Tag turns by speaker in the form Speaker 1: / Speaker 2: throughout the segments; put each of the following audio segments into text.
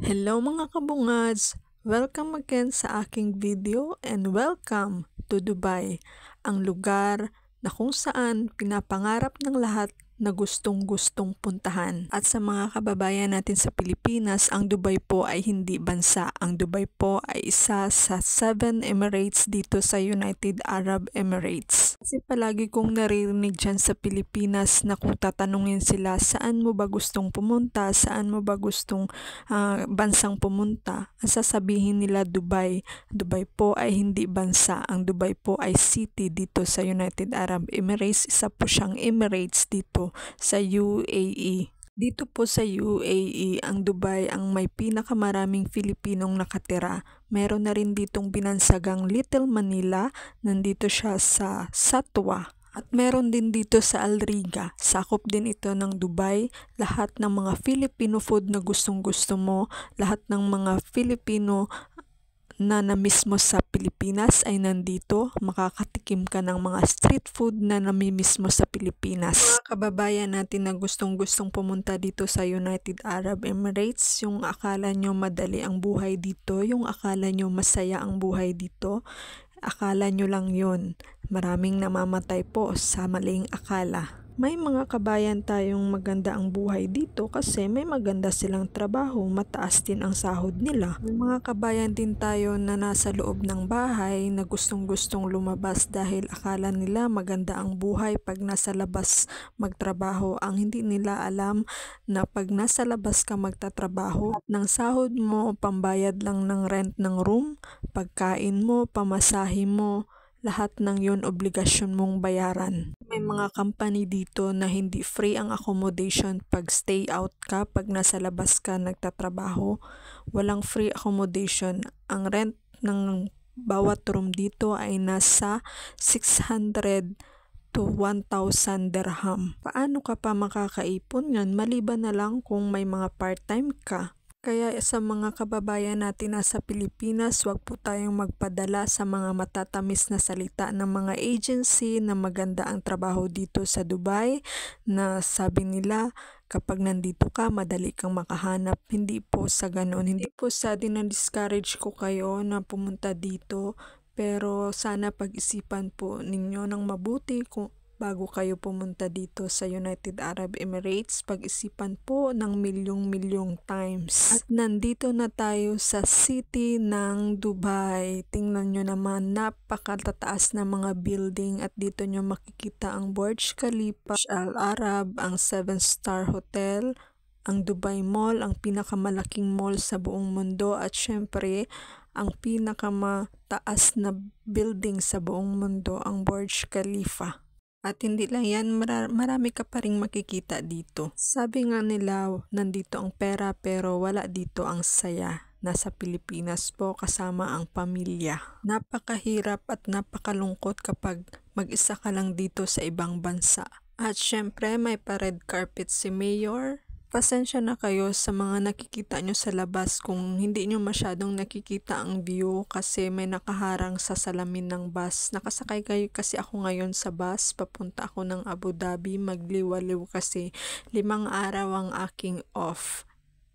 Speaker 1: Hello mga kabungads! Welcome again sa aking video and welcome to Dubai, ang lugar na kung saan pinapangarap ng lahat na gustong-gustong puntahan. At sa mga kababayan natin sa Pilipinas, ang Dubai po ay hindi bansa. Ang Dubai po ay isa sa 7 Emirates dito sa United Arab Emirates. Kasi palagi kong naririnig dyan sa Pilipinas na kung tatanungin sila saan mo ba gustong pumunta, saan mo ba gustong bansang pumunta, ang sasabihin nila Dubai. Dubai po ay hindi bansa. Ang Dubai po ay city dito sa United Arab Emirates. Isa po siyang Emirates dito sa UAE. Dito po sa UAE, ang Dubai ang may pinakamaraming Filipinong nakatira. Meron na rin ditong binansagang Little Manila, nandito siya sa Satwa. At meron din dito sa Al Riga, sakop din ito ng Dubai. Lahat ng mga Filipino food na gustong-gusto mo, lahat ng mga Filipino na namiss mo sa Pilipinas ay nandito. Makakatikim ka ng mga street food na namimiss mo sa Pilipinas. Mga kababayan natin na gustong-gustong pumunta dito sa United Arab Emirates, yung akala nyo madali ang buhay dito, yung akala nyo masaya ang buhay dito, akala nyo lang yun. Maraming namamatay po sa maling akala. May mga kabayan tayong maganda ang buhay dito kasi may maganda silang trabaho, mataas din ang sahod nila. May mga kabayan din tayo na nasa loob ng bahay na gustong-gustong lumabas dahil akala nila maganda ang buhay pag nasa labas magtrabaho. Ang hindi nila alam na pag nasa labas ka magtatrabaho at ng sahod mo, pambayad lang ng rent ng room, pagkain mo, pamasahe mo, lahat ng yun obligasyon mong bayaran. May mga company dito na hindi free ang accommodation pag stay out ka, pag nasa labas ka nagtatrabaho. Walang free accommodation. Ang rent ng bawat room dito ay nasa 600 to 1,000 dirham. Paano ka pa makakaipon yan? Maliban na lang kung may mga part-time ka. Kaya sa mga kababayan natin nasa Pilipinas, huwag po tayong magpadala sa mga matatamis na salita ng mga agency na maganda ang trabaho dito sa Dubai, na sabi nila kapag nandito ka, madali kang makahanap. Hindi po sa ganun. Hindi po sa dinadiscourage ko kayo na pumunta dito, pero sana pag-isipan po ninyo ng mabuti kung bago kayo pumunta dito sa United Arab Emirates. Pag-isipan po ng milyong-milyong times. At nandito na tayo sa city ng Dubai. Tingnan nyo naman, napakatataas na mga building at dito nyo makikita ang Burj Khalifa, Al Arab, ang 7-star hotel, ang Dubai Mall, ang pinakamalaking mall sa buong mundo, at syempre ang pinakamataas na building sa buong mundo, ang Burj Khalifa. At hindi lang yan, marami ka pa ring makikita dito. Sabi nga nila, nandito ang pera pero wala dito ang saya. Nasa Pilipinas po kasama ang pamilya. Napakahirap at napakalungkot kapag mag-isa ka lang dito sa ibang bansa. At syempre may pa-red carpet si Mayor. Pasensya na kayo sa mga nakikita nyo sa labas kung hindi nyo masyadong nakikita ang view kasi may nakaharang sa salamin ng bus. Nakasakay kayo kasi ako ngayon sa bus. Papunta ako ng Abu Dhabi, magliwaliw kasi 5 araw ang aking off.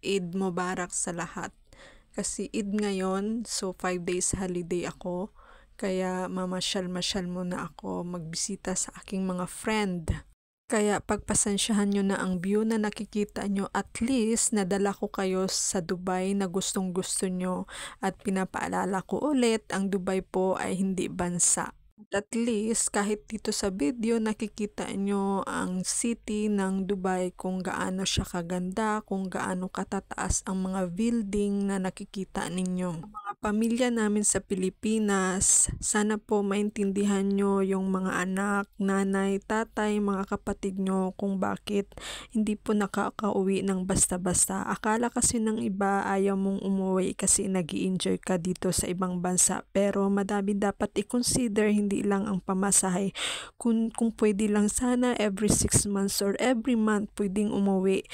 Speaker 1: Eid Mubarak sa lahat. Kasi Eid ngayon, so 5 days holiday ako. Kaya mamasyal-masyal muna ako, magbisita sa aking mga friend. Kaya pagpasensyahan nyo na ang view na nakikita nyo, at least nadala ko kayo sa Dubai na gustong gusto nyo, at pinapaalala ko ulit, ang Dubai po ay hindi bansa. At least kahit dito sa video nakikita nyo ang city ng Dubai, kung gaano siya kaganda, kung gaano katataas ang mga building na nakikita ninyo. Mga pamilya namin sa Pilipinas, sana po maintindihan nyo yung mga anak, nanay, tatay, mga kapatid nyo kung bakit hindi po nakakauwi ng basta-basta. Akala kasi ng iba ayaw mong umuwi kasi nag-i-enjoy ka dito sa ibang bansa, pero madami dapat i-consider, hindi lang ang pamasahe. Kung pwede lang sana every 6 months or every month pwedeng umuwi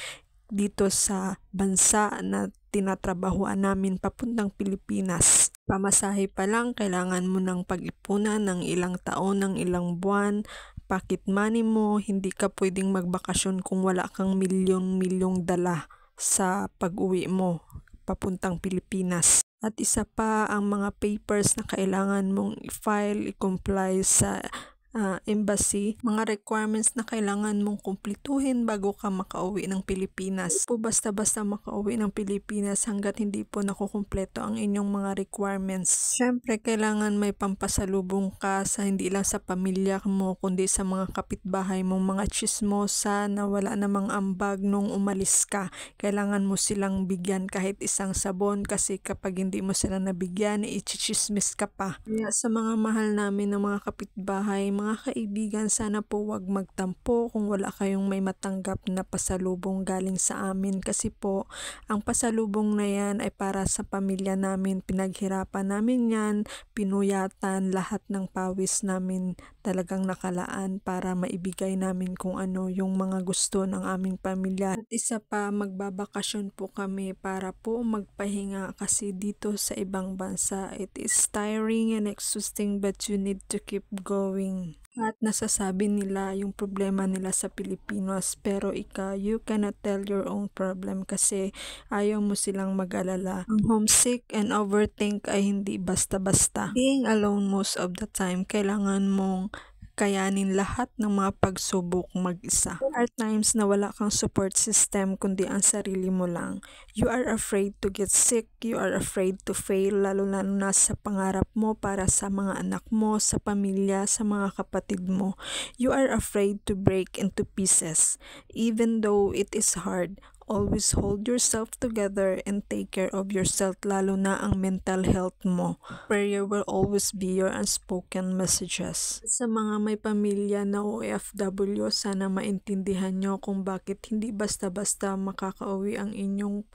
Speaker 1: dito sa bansa na tinatrabahuan namin papuntang Pilipinas. Pamasahe pa lang, kailangan mo ng pag-ipunan ng ilang taon, ng ilang buwan, pocket money mo. Hindi ka pwedeng magbakasyon kung wala kang milyong-milyong dala sa pag-uwi mo. papuntang Pilipinas. At isa pa ang mga papers na kailangan mong i-file, i-comply sa embassy, mga requirements na kailangan mong kumplituhin bago ka makauwi ng Pilipinas. Hindi po basta-basta makauwi ng Pilipinas hanggat hindi po nakukumpleto ang inyong mga requirements. Syempre, kailangan may pampasalubong ka sa hindi lang sa pamilya mo kundi sa mga kapitbahay mong mga chismosa na wala namang ambag nung umalis ka. Kailangan mo silang bigyan kahit isang sabon kasi kapag hindi mo sila nabigyan, i-chismis ka pa. Kaya sa mga mahal namin ng mga kapitbahay, mga kaibigan, sana po wag magtampo kung wala kayong may matanggap na pasalubong galing sa amin kasi po ang pasalubong na yan ay para sa pamilya namin. Pinaghirapan namin yan, pinuyatan, lahat ng pawis namin talagang nakalaan para maibigay namin kung ano yung mga gusto ng aming pamilya. At isa pa, magbabakasyon po kami para po magpahinga kasi dito sa ibang bansa it is tiring and exhausting but you need to keep going. At nasasabi nila yung problema nila sa Pilipinas pero you cannot tell your own problem kasi ayaw mo silang mag-alala. Ang homesick and overthink ay hindi basta-basta. Being alone most of the time, kailangan mong kayanin lahat ng mga pagsubok mag-isa. There are times na wala kang support system kundi ang sarili mo lang. You are afraid to get sick, you are afraid to fail, lalo na sa pangarap mo para sa mga anak mo, sa pamilya, sa mga kapatid mo. You are afraid to break into pieces. Even though it is hard, always hold yourself together and take care of yourself, lalo na ang mental health mo. Prayer will always be your unspoken messages. Sa mga may pamilya na OFW, sana maintindihan nyo kung bakit hindi basta-basta makakauwi ang inyong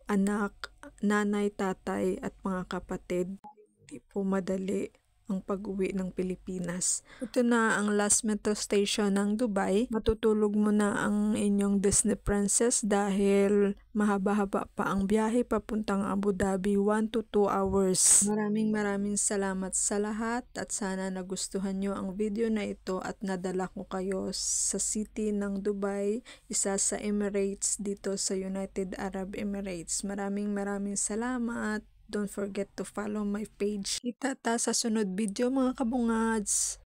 Speaker 1: anak, nanay, tatay at mga kapatid. Hindi po madali ang pag-uwi ng Pilipinas. Ito na ang last metro station ng Dubai. Matutulog mo na ang inyong Disney princess dahil mahaba-haba pa ang biyahe papuntang Abu Dhabi, 1 to 2 hours. Maraming salamat sa lahat at sana nagustuhan nyo ang video na ito at nadala ko kayo sa city ng Dubai, isa sa Emirates dito sa United Arab Emirates. Maraming salamat. Don't forget to follow my page. Kita ta sa sunod video mga kabungads.